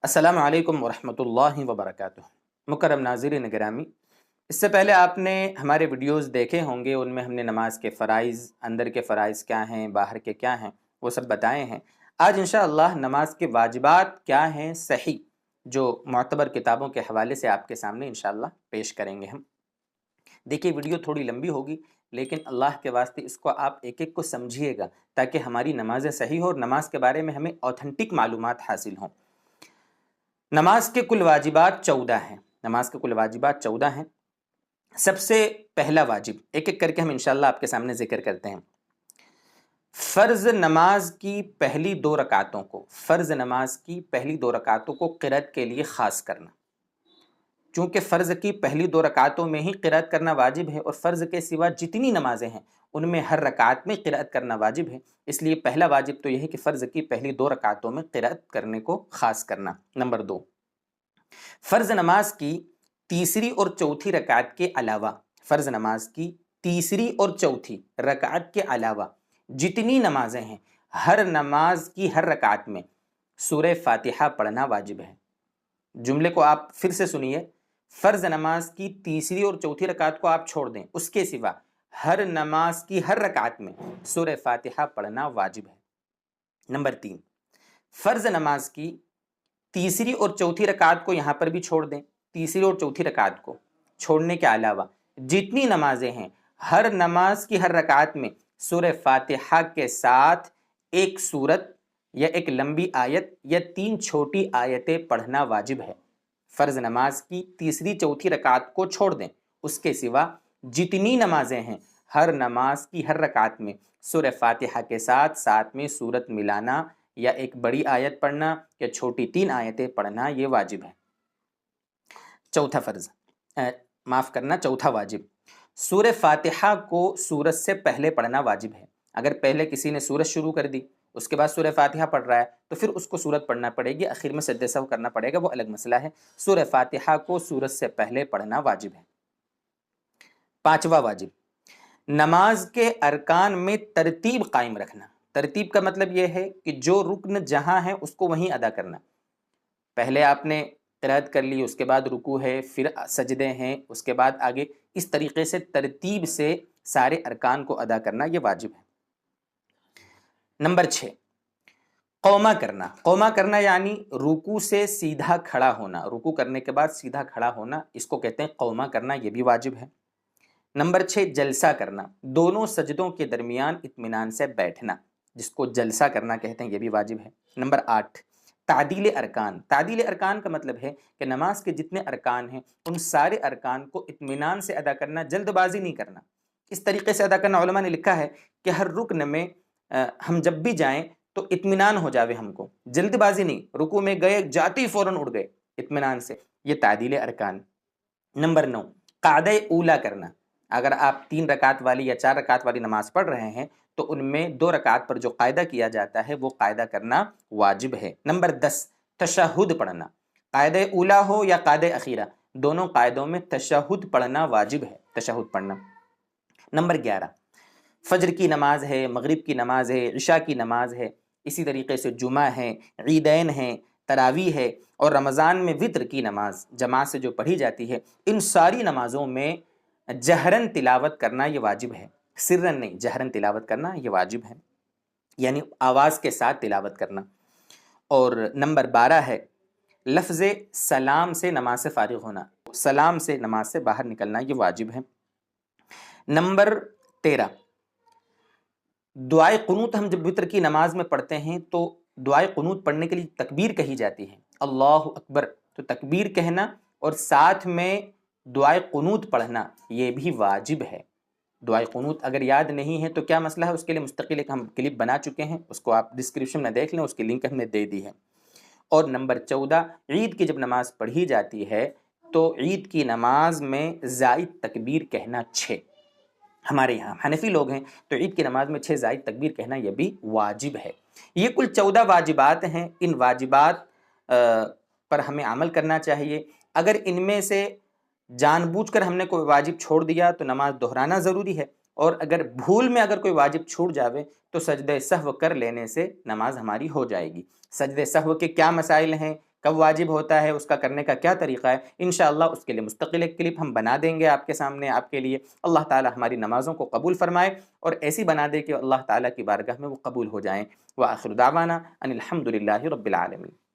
السلام علیکم ورحمۃ اللہ وبرکاتہ۔ مکرم ناظرین گرامی، اس سے پہلے آپ نے ہمارے ویڈیوز دیکھے ہوں گے، ان میں ہم نے نماز کے فرائض، اندر کے فرائض کیا ہیں، باہر کے کیا ہیں، وہ سب بتائے ہیں۔ آج انشاءاللہ نماز کے واجبات کیا ہیں صحیح، جو معتبر کتابوں کے حوالے سے آپ کے سامنے انشاءاللہ پیش کریں گے ہم۔ دیکھیے ویڈیو تھوڑی لمبی ہوگی، لیکن اللہ کے واسطے اس کو آپ ایک ایک کو سمجھیے گا تاکہ ہماری نمازیں صحیح ہوں اور نماز کے بارے میں ہمیں اوتھنٹک معلومات حاصل ہوں۔ نماز کے کل واجبات 14 ہیں۔ نماز کے کل واجبات 14 ہیں۔ سب سے پہلا واجب ایک ایک کر کے ہم انشاءاللہ آپ کے سامنے ذکر کرتے ہیں۔ فرض نماز کی پہلی 2 رکعتوں کو، فرض نماز کی پہلی 2 رکعتوں کو قرأت کے لیے خاص کرنا۔ چونکہ فرض کی پہلی 2 رکعتوں میں ہی قرأت کرنا واجب ہے، اور فرض کے سوا جتنی نمازیں ہیں ان میں ہر رکعت میں قرأت کرنا واجب ہے، اس لیے پہلا واجب تو یہ ہے کہ فرض کی پہلی 2 رکعتوں میں قرأت کرنے کو خاص کرنا۔ نمبر 2، فرض نماز کی تیسری اور چوتھی رکعت کے علاوہ، فرض نماز کی تیسری اور چوتھی رکعت کے علاوہ جتنی نمازیں ہیں، ہر نماز کی ہر رکعت میں سورہ فاتحہ پڑھنا واجب ہے۔ جملے کو آپ پھر سے سنیے، فرض نماز کی تیسری اور چوتھی رکعت کو آپ چھوڑ دیں، اس کے سوا ہر نماز کی ہر رکعت میں سورہ فاتحہ پڑھنا واجب ہے۔ نمبر 3، فرض نماز کی تیسری اور چوتھی رکعت کو یہاں پر بھی چھوڑ دیں، تیسری اور چوتھی رکعت کو چھوڑنے کے علاوہ جتنی نمازیں ہیں، ہر نماز کی ہر رکعت میں سورہ فاتحہ کے ساتھ ایک سورت یا ایک لمبی آیت یا 3 چھوٹی آیتیں پڑھنا واجب ہے۔ فرض نماز کی تیسری چوتھی رکعت کو چھوڑ دیں، اس کے سوا جتنی نمازیں ہیں، ہر نماز کی ہر رکعت میں سورہ فاتحہ کے ساتھ ساتھ میں سورت ملانا یا ایک بڑی آیت پڑھنا یا چھوٹی 3 آیتیں پڑھنا یہ واجب ہے۔ چوتھا واجب، سورہ فاتحہ کو سورت سے پہلے پڑھنا واجب ہے۔ اگر پہلے کسی نے سورت شروع کر دی، اس کے بعد سورہ فاتحہ پڑھ رہا ہے، تو پھر اس کو سورت پڑھنا پڑے گی، آخر میں سجدہ سہو کرنا پڑے گا، وہ الگ مسئلہ ہے۔ سورہ فاتحہ کو سورت سے پہلے پڑھنا واجب ہے۔ 5واں واجب، نماز کے ارکان میں ترتیب قائم رکھنا۔ ترتیب کا مطلب یہ ہے کہ جو رکن جہاں ہے اس کو وہیں ادا کرنا۔ پہلے آپ نے قرأت کر لی، اس کے بعد رکوع ہے، پھر سجدے ہیں، اس کے بعد آگے، اس طریقے سے ترتیب سے سارے ارکان کو ادا کرنا یہ واجب ہے۔ نمبر 6، قوما کرنا۔ قوما کرنا یعنی رکوع سے سیدھا کھڑا ہونا، رکوع کرنے کے بعد سیدھا کھڑا ہونا، اس کو کہتے ہیں قوما کرنا، یہ بھی واجب ہے۔ نمبر 6، جلسہ کرنا، دونوں سجدوں کے درمیان اطمینان سے بیٹھنا، جس کو جلسہ کرنا کہتے ہیں، یہ بھی واجب ہے۔ نمبر 8، تعدیل ارکان۔ تعدیل ارکان کا مطلب ہے کہ نماز کے جتنے ارکان ہیں ان سارے ارکان کو اطمینان سے ادا کرنا، جلد بازی نہیں کرنا۔ اس طریقے سے ادا کرنا، علماء نے لکھا ہے کہ ہر رکن میں ہم جب بھی جائیں تو اطمینان ہو جاوے، ہم کو جلد بازی نہیں، رکوع میں گئے جاتے ہی فوراً اٹھ گئے، اطمینان سے، یہ تعدیل ارکان۔ نمبر 9، قعدہ اولا کرنا۔ اگر آپ 3 رکعت والی یا 4 رکعت والی نماز پڑھ رہے ہیں تو ان میں 2 رکعت پر جو قاعدہ کیا جاتا ہے وہ قاعدہ کرنا واجب ہے۔ نمبر 10، تشہد پڑھنا۔ قاعدہ اولا ہو یا قاعدہ اخیرہ، دونوں قاعدوں میں تشہد پڑھنا واجب ہے، تشہد پڑھنا۔ نمبر 11، فجر کی نماز ہے، مغرب کی نماز ہے، عشاء کی نماز ہے، اسی طریقے سے جمعہ ہے، عیدین ہیں، تراویح ہے، اور رمضان میں وتر کی نماز جماعت سے جو پڑھی جاتی ہے، ان ساری نمازوں میں جہرن تلاوت کرنا یہ واجب ہے، سرن نہیں، جہرن تلاوت کرنا یہ واجب ہے، یعنی آواز کے ساتھ تلاوت کرنا۔ اور نمبر 12 ہے لفظ سلام سے نماز سے فارغ ہونا، سلام سے نماز سے باہر نکلنا یہ واجب ہے۔ نمبر 13، دعائے قنوت۔ ہم جب وتر کی نماز میں پڑھتے ہیں تو دعائے قنوت پڑھنے کے لیے تکبیر کہی جاتی ہے، اللہ اکبر، تو تکبیر کہنا اور ساتھ میں دعائے قنوت پڑھنا یہ بھی واجب ہے۔ دعائے قنوت اگر یاد نہیں ہے تو کیا مسئلہ ہے، اس کے لیے مستقل ایک ہم کلپ بنا چکے ہیں، اس کو آپ ڈسکرپشن میں دیکھ لیں، اس کی لنک ہم نے دے دی ہے۔ اور نمبر 14، عید کی جب نماز پڑھی جاتی ہے تو عید کی نماز میں زائد تکبیر کہنا 6۔ ہمارے یہاں حنفی لوگ ہیں تو عید کی نماز میں 6 زائد تکبیر کہنا یہ بھی واجب ہے۔ یہ کل 14 واجبات ہیں، ان واجبات پر ہمیں عمل کرنا چاہیے۔ اگر ان میں سے جان بوجھ کر ہم نے کوئی واجب چھوڑ دیا تو نماز دہرانا ضروری ہے، اور اگر بھول میں اگر کوئی واجب چھوٹ جاوے تو سجدہ سہو کر لینے سے نماز ہماری ہو جائے گی۔ سجدہ سہو کے کیا مسائل ہیں، کب واجب ہوتا ہے، اس کا کرنے کا کیا طریقہ ہے، انشاءاللہ اس کے لیے مستقل ایک کلپ ہم بنا دیں گے آپ کے سامنے آپ کے لیے۔ اللہ تعالی ہماری نمازوں کو قبول فرمائے اور ایسی بنا دے کہ اللہ تعالیٰ کی بارگاہ میں وہ قبول ہو جائیں۔ وآخر دعوانا ان الحمد للہ رب العالمین۔